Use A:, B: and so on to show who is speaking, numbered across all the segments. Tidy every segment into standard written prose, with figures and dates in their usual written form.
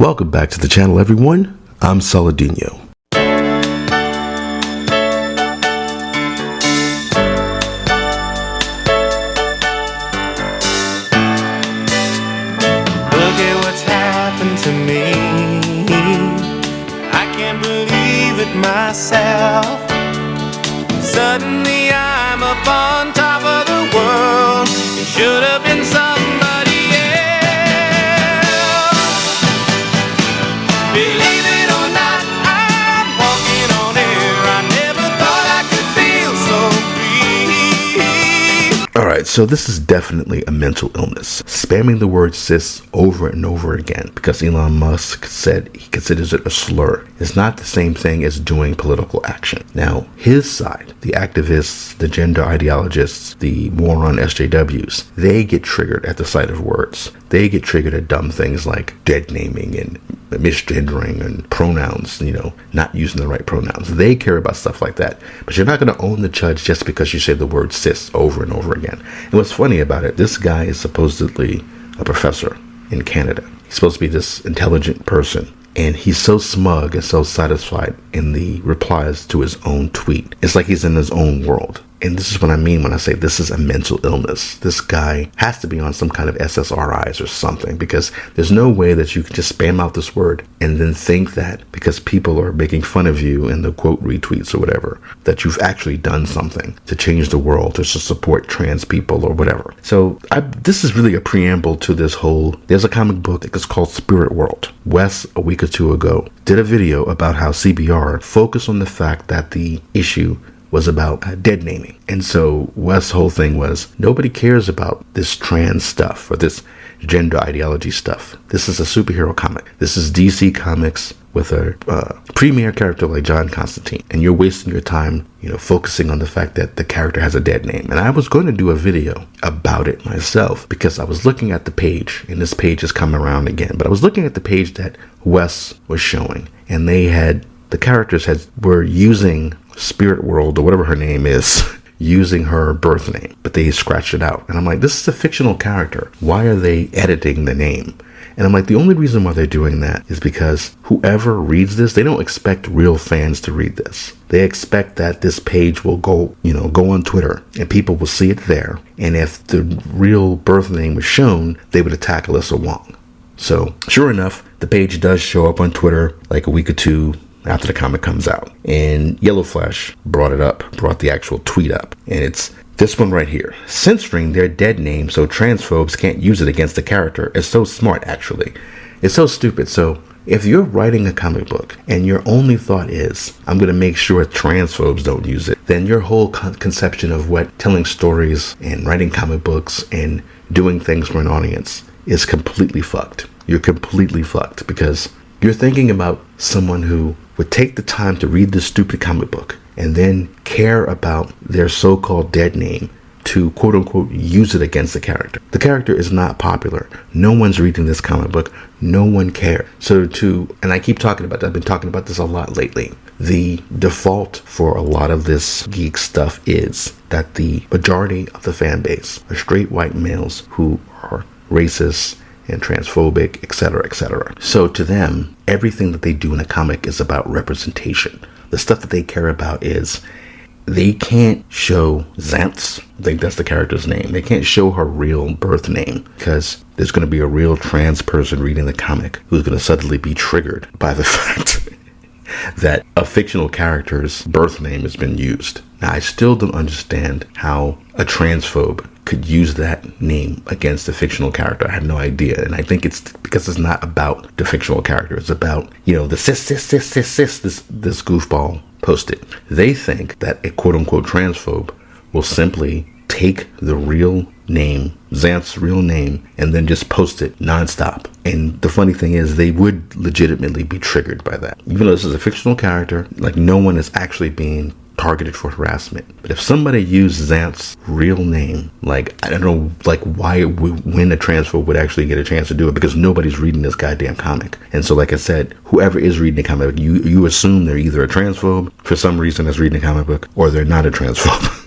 A: Welcome back to the channel, everyone. I'm Saladino.
B: Look at what's happened to me. I can't believe it myself. Suddenly I'm up on top of the world. It should have been somebody else. Believe it or not, I'm walking on air. I never thought I could feel so free.
A: Alright, so this is definitely a mental illness. Spamming the word cis over and over again because Elon Musk said he considers it a slur is not the same thing as doing political action. Now, his side, the activists, the gender ideologists, the moron SJWs, they get triggered at the sight of words. They get triggered at dumb things like dead naming and misgendering and pronouns, not using the right pronouns. They care about stuff like that. But you're not going to own the judge just because you say the word cis over and over again. And what's funny about it, this guy is supposedly a professor in Canada. He's supposed to be this intelligent person. And he's so smug and so satisfied in the replies to his own tweet. It's like he's in his own world. And this is what I mean when I say this is a mental illness. This guy has to be on some kind of SSRIs or something, because there's no way that you can just spam out this word and then think that because people are making fun of you in the quote retweets or whatever, that you've actually done something to change the world, to support trans people or whatever. So this is really a preamble to this whole, there's a comic book that's called Spirit World. Wes, a week or two ago, did a video about how CBR focused on the fact that the issue was about dead naming. And so Wes' whole thing was, nobody cares about this trans stuff or this gender ideology stuff. This is a superhero comic. This is DC Comics with a premier character like John Constantine. And you're wasting your time, focusing on the fact that the character has a dead name. And I was going to do a video about it myself because I was looking at the page, and this page has come around again, but I was looking at the page that Wes was showing, and the characters were using Spirit World, or whatever her name is, using her birth name, but they scratched it out. And I'm like, this is a fictional character. Why are they editing the name? And I'm like, the only reason why they're doing that is because whoever reads this, they don't expect real fans to read this. They expect that this page will go on Twitter and people will see it there. And if the real birth name was shown, they would attack Alyssa Wong. So sure enough, the page does show up on Twitter like a week or two after the comic comes out. And Yellow Flash brought the actual tweet up. And it's this one right here. Censoring their dead name so transphobes can't use it against the character is so smart, actually. It's so stupid. So if you're writing a comic book and your only thought is, I'm going to make sure transphobes don't use it, then your whole conception of what telling stories and writing comic books and doing things for an audience is completely fucked. You're completely fucked because you're thinking about someone who would take the time to read this stupid comic book and then care about their so-called dead name to quote-unquote use it against the character. The character is not popular. No one's reading this comic book. No one cares. And I keep talking about that. I've been talking about this a lot lately. The default for a lot of this geek stuff is that the majority of the fan base are straight white males who are racist and transphobic, etc., etc. So to them, everything that they do in a comic is about representation. The stuff that they care about is they can't show Xantz, I think that's the character's name. They can't show her real birth name because there's going to be a real trans person reading the comic who's going to suddenly be triggered by the fact that a fictional character's birth name has been used. Now, I still don't understand how a transphobe could use that name against a fictional character. I have no idea. And I think it's because it's not about the fictional character. It's about, the cis, this goofball posted. They think that a quote-unquote transphobe will simply take the real name, Xanth's real name, and then just post it nonstop. And the funny thing is, they would legitimately be triggered by that. Even though this is a fictional character, like no one is actually being targeted for harassment. But if somebody used Xanth's real name, like, I don't know, like when a transphobe would actually get a chance to do it, because nobody's reading this goddamn comic. And so, like I said, whoever is reading the comic book, you assume they're either a transphobe for some reason that's reading the comic book, or they're not a transphobe.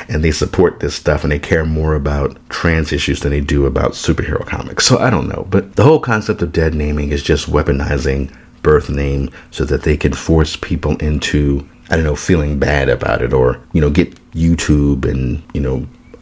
A: and they support this stuff and they care more about trans issues than they do about superhero comics. So I don't know, but the whole concept of dead naming is just weaponizing birth name so that they can force people into, I don't know, feeling bad about it, or, get YouTube and,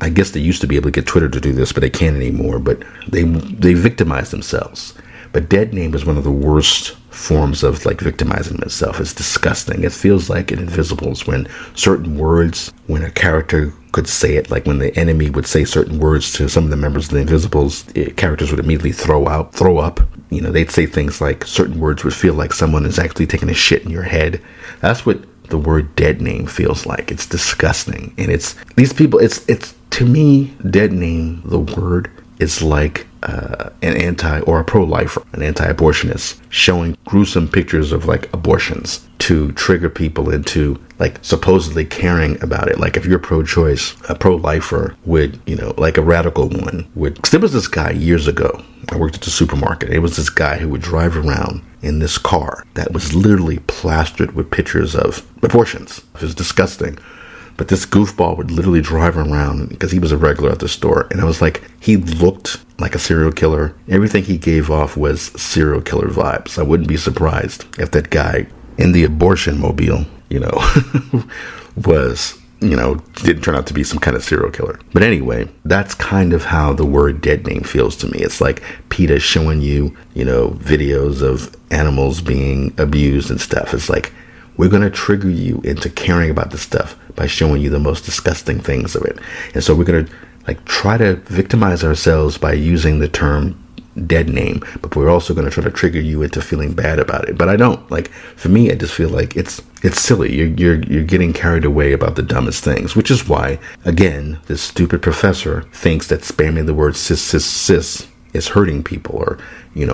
A: I guess they used to be able to get Twitter to do this, but they can't anymore, but they victimize themselves. But dead name is one of the worst forms of victimizing themselves. It's disgusting. It feels like in Invisibles when certain words, when a character could say it, like when the enemy would say certain words to some of the members of the Invisibles, characters would immediately throw up. They'd say things like certain words would feel like someone is actually taking a shit in your head. That's what the word dead name feels like. It's disgusting. And it's these people, it's to me, dead name, the word, is like an anti or a pro-lifer, an anti-abortionist, showing gruesome pictures of abortions to trigger people into supposedly caring about it. Like if you're pro-choice, a pro-lifer would, like a radical one would. 'Cause there was this guy years ago. I worked at the supermarket. It was this guy who would drive around in this car that was literally plastered with pictures of abortions. It was disgusting. But this goofball would literally drive around because he was a regular at the store. And I was like, he looked like a serial killer. Everything he gave off was serial killer vibes. I wouldn't be surprised if that guy in the abortion mobile, was, didn't turn out to be some kind of serial killer. But anyway, that's kind of how the word dead name feels to me. It's like PETA showing you, videos of animals being abused and stuff. It's like, we're going to trigger you into caring about this stuff by showing you the most disgusting things of it. And so we're going to try to victimize ourselves by using the term dead name, but we're also going to try to trigger you into feeling bad about it. But I don't for me, I just feel like it's silly. You're getting carried away about the dumbest things, which is why, again, this stupid professor thinks that spamming the word cis is hurting people, or,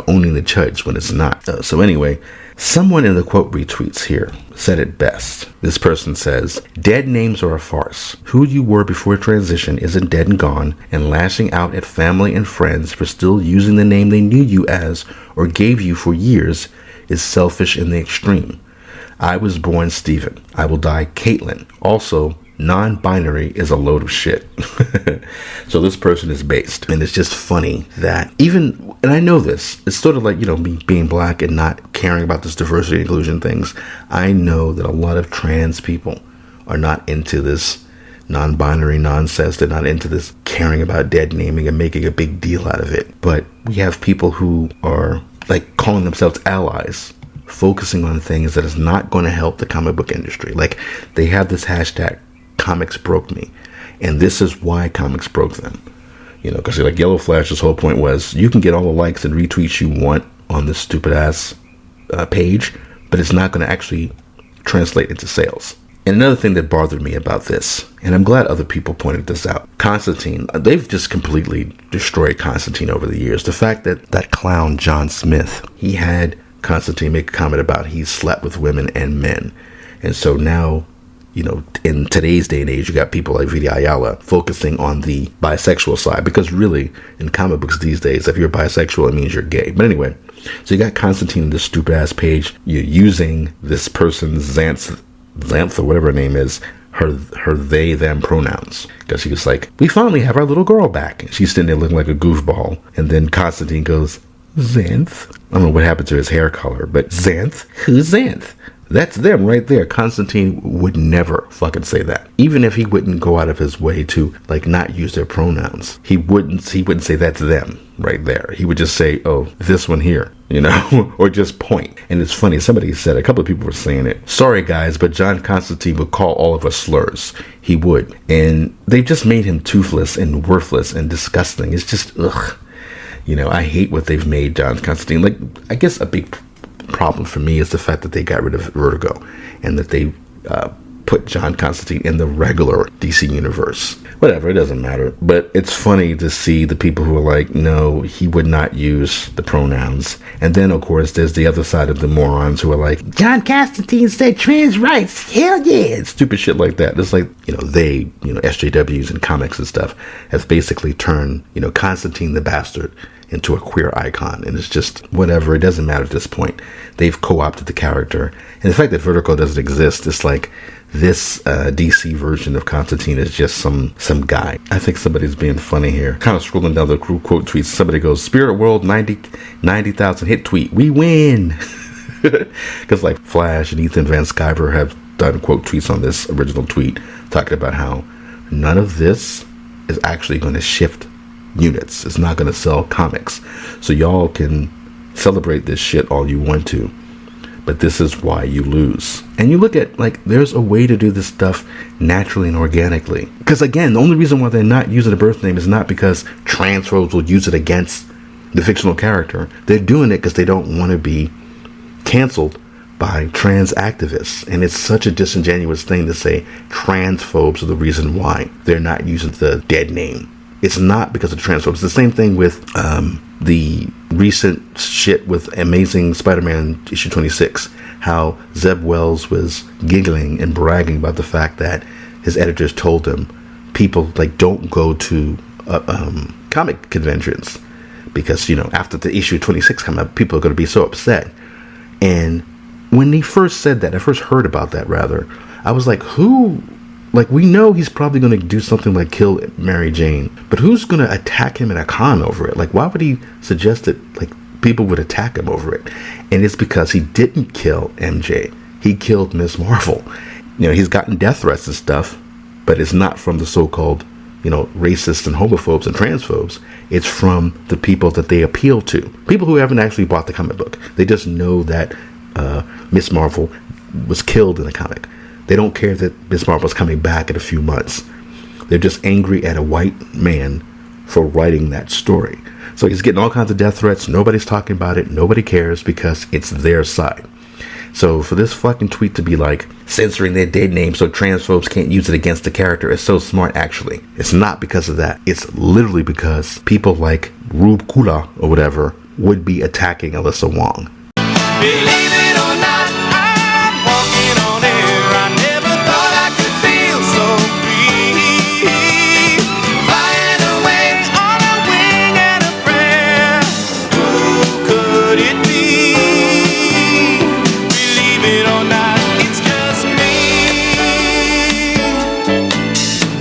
A: owning the chuds when it's not. So anyway, someone in the quote retweets here said it best. This person says, dead names are a farce. Who you were before transition isn't dead and gone, and lashing out at family and friends for still using the name they knew you as or gave you for years is selfish in the extreme. I was born Stephen. I will die Caitlin. Also, non-binary is a load of shit. So this person is based, and it's just funny that even, and I know this, it's sort of like, me being black and not caring about this diversity inclusion things. I know that a lot of trans people are not into this non-binary nonsense. They're not into this caring about dead naming and making a big deal out of it. But we have people who are calling themselves allies, focusing on things that is not going to help the comic book industry. They have this hashtag, comics broke me, and this is why comics broke them, because Yellow Flash's whole point was you can get all the likes and retweets you want on this stupid ass page, but it's not going to actually translate into sales. And another thing that bothered me about this, and I'm glad other people pointed this out, Constantine, they've just completely destroyed Constantine over the years. The fact that that clown John Smith, he had Constantine make a comment about he slept with women and men, and so now, in today's day and age, you got people like Vidi Ayala focusing on the bisexual side, because really, in comic books these days, if you're bisexual, it means you're gay. But anyway, so you got Constantine in this stupid ass page. You're using this person's Xanth or whatever her name is, her they them pronouns, because he was like, we finally have our little girl back, and she's sitting there looking like a goofball, and then Constantine goes, Xanth. I don't know what happened to his hair color, but Xanth? Who's Xanth? That's them right there. Constantine would never fucking say that. Even if he wouldn't go out of his way to not use their pronouns, he wouldn't say that's them right there. He would just say, oh, this one here, or just point. And it's funny, somebody said, a couple of people were saying it, sorry guys, but John Constantine would call all of us slurs. He would. And they just made him toothless and worthless and disgusting. It's just, ugh. I hate what they've made John Constantine. I guess a big problem for me is the fact that they got rid of Vertigo and that they put John Constantine in the regular DC universe. Whatever, it doesn't matter. But it's funny to see the people who are like, no, he would not use the pronouns. And then, of course, there's the other side of the morons who are like, John Constantine said trans rights. Hell yeah. Stupid shit like that. It's they, SJWs and comics and stuff have basically turned, Constantine the Bastard into a queer icon, and it's just whatever. It doesn't matter at this point. They've co-opted the character, and the fact that Vertigo doesn't exist, it's like this DC version of Constantine is just some guy. I think somebody's being funny here. Kind of scrolling down the quote tweets. Somebody goes, Spirit World 90,000 hit tweet. We win. Because like Flash and Ethan Van Sciver have done quote tweets on this original tweet talking about how none of this is actually going to shift units. It's not going to sell comics. So y'all can celebrate this shit all you want to. But this is why you lose. And you look at, like, there's a way to do this stuff naturally and organically. Because, again, the only reason why they're not using a birth name is not because transphobes will use it against the fictional character. They're doing it because they don't want to be canceled by trans activists. And it's such a disingenuous thing to say transphobes are the reason why they're not using the dead name. It's not because of transphobes. It's the same thing with the recent shit with Amazing Spider-Man issue 26, how Zeb Wells was giggling and bragging about the fact that his editors told him people like don't go to comic conventions because, you know, after the issue 26 come out, people are going to be so upset. And when he first said that, I first heard about that rather, I was like, who? Like, we know he's probably going to do something like kill Mary Jane, but who's going to attack him in a con over it? Like, why would he suggest that, like, people would attack him over it? And it's because he didn't kill MJ. He killed Ms. Marvel. You know, he's gotten death threats and stuff, but it's not from the so-called, you know, racists and homophobes and transphobes. It's from the people that they appeal to. People who haven't actually bought the comic book. They just know that Ms. Marvel was killed in the comic. They don't care that Ms. Marvel's coming back in a few months. They're just angry at a white man for writing that story. So he's getting all kinds of death threats. Nobody's talking about it. Nobody cares because it's their side. So for this fucking tweet to be like censoring their dead name so transphobes can't use it against the character is so smart, actually. It's not because of that. It's literally because people like Rube Kula or whatever would be attacking Alyssa Wong.
B: Believe it or not,